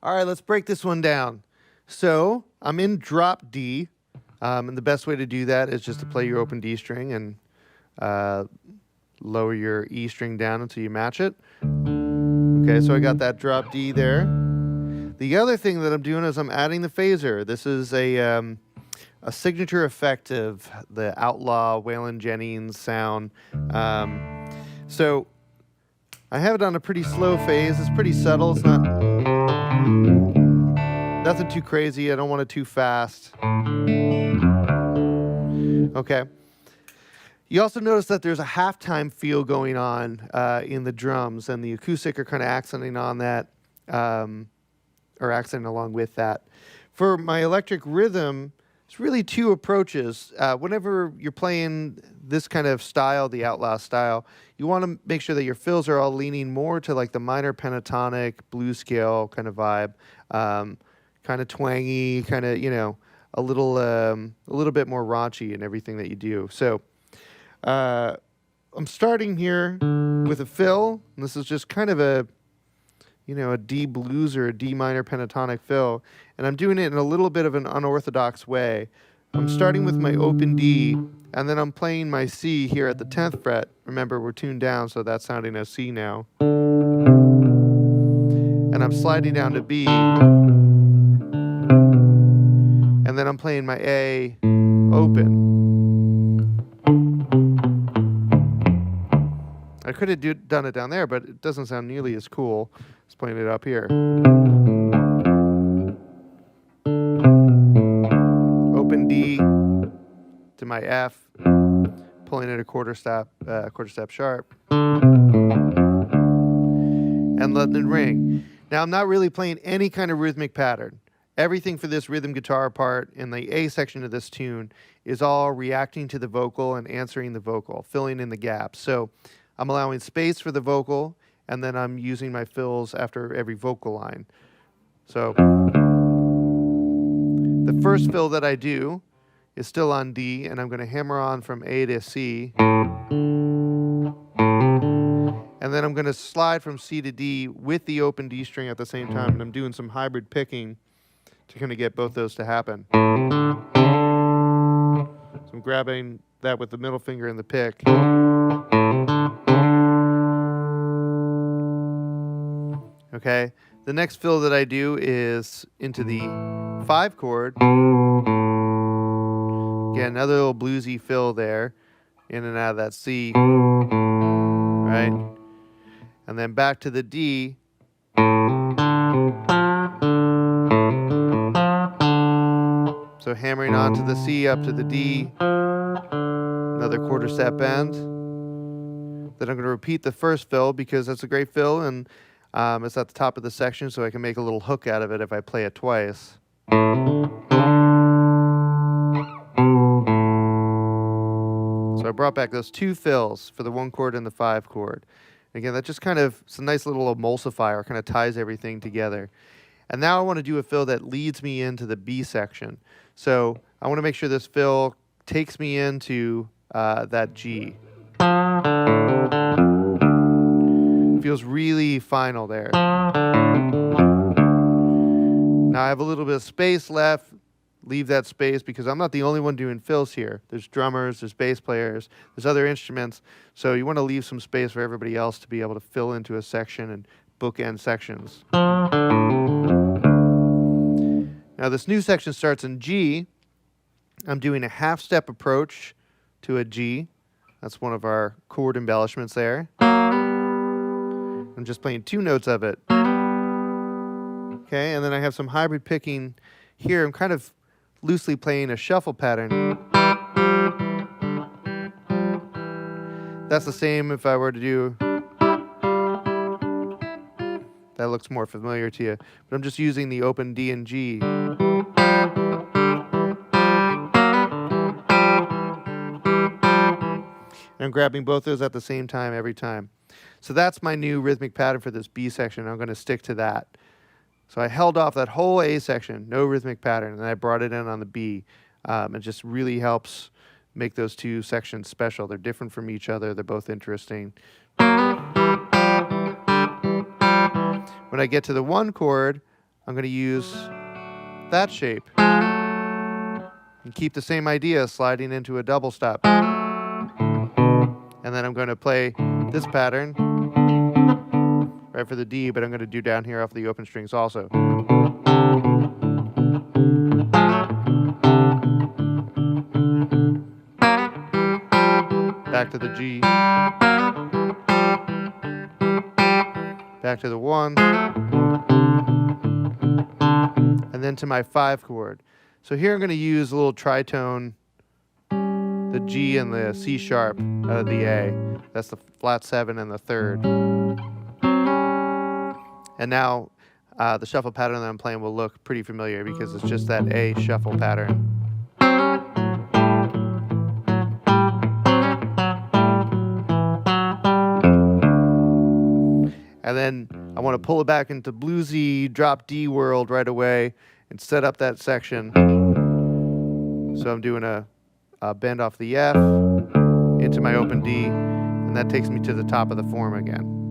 All right, let's break this one down. So I'm in drop D, and the best way to do that is just to play your open D string and lower your E string down until you match it. Okay, so I got that drop D there. The other thing that I'm doing is I'm adding the phaser. This is a signature effect of the Outlaw Waylon Jennings sound. So I have it on a pretty slow phase. It's pretty subtle. It's not nothing too crazy. I don't want it too fast. Okay. You also notice that there's a halftime feel going on in the drums, and the acoustic are kind of accenting on that, or accenting along with that. For my electric rhythm, it's really two approaches. Whenever you're playing this kind of style, the Outlaw style, you want to make sure that your fills are all leaning more to like the minor pentatonic, blues scale kind of vibe, kind of twangy, kind of, you know, a little bit more raunchy in everything that you do. So I'm starting here with a fill, and this is just kind of a, you know, a D blues or a D minor pentatonic fill, and I'm doing it in a little bit of an unorthodox way. I'm starting with my open D, and then I'm playing my C here at the 10th fret. Remember, we're tuned down, so that's sounding as C now. And I'm sliding down to B, and then I'm playing my A open. I could have done it down there, but it doesn't sound nearly as cool as playing it up here. Open D to my F, pulling it a quarter step sharp, and letting it ring. Now I'm not really playing any kind of rhythmic pattern. Everything for this rhythm guitar part in the A section of this tune is all reacting to the vocal and answering the vocal, filling in the gaps. So I'm allowing space for the vocal, and then I'm using my fills after every vocal line. So the first fill that I do is still on D, and I'm going to hammer on from A to C. And then I'm going to slide from C to D with the open D string at the same time, and I'm doing some hybrid picking to kind of get both those to happen. So I'm grabbing that with the middle finger and the pick. Okay, the next fill that I do is into the 5 chord. Again, another little bluesy fill there, in and out of that C, right? And then back to the D. So hammering onto the C up to the D, another quarter step bend. Then I'm going to repeat the first fill because that's a great fill, and it's at the top of the section, so I can make a little hook out of it if I play it twice. So I brought back those 2 fills for the 1 chord and the 5 chord. Again, that just kind of, it's a nice little emulsifier, kind of ties everything together. And now I want to do a fill that leads me into the B section. So I want to make sure this fill takes me into that G. Feels really final there. Now I have a little bit of space left. Leave that space because I'm not the only one doing fills here. There's drummers, there's bass players, there's other instruments. So you want to leave some space for everybody else to be able to fill into a section and bookend sections. Now this new section starts in G. I'm doing a half step approach to a G. That's one of our chord embellishments there. I'm just playing 2 notes of it. Okay, and then I have some hybrid picking here. I'm kind of loosely playing a shuffle pattern. That's the same if I were to do... That looks more familiar to you. But I'm just using the open D and G. And I'm grabbing both those at the same time every time. So that's my new rhythmic pattern for this B section. I'm going to stick to that. So I held off that whole A section, no rhythmic pattern, and I brought it in on the B. It just really helps make those 2 sections special. They're different from each other. They're both interesting. When I get to the 1 chord, I'm going to use that shape and keep the same idea, sliding into a double step. And then I'm going to play this pattern right for the D, but I'm going to do down here off the open strings also. Back to the G. Back to the 1. And then to my 5 chord. So here I'm going to use a little tritone, the G and the C sharp out of the A. That's the flat 7 and the 3rd. And now the shuffle pattern that I'm playing will look pretty familiar because it's just that A shuffle pattern. And then I want to pull it back into bluesy drop D world right away and set up that section. So I'm doing a bend off the F into my open D, and that takes me to the top of the form again.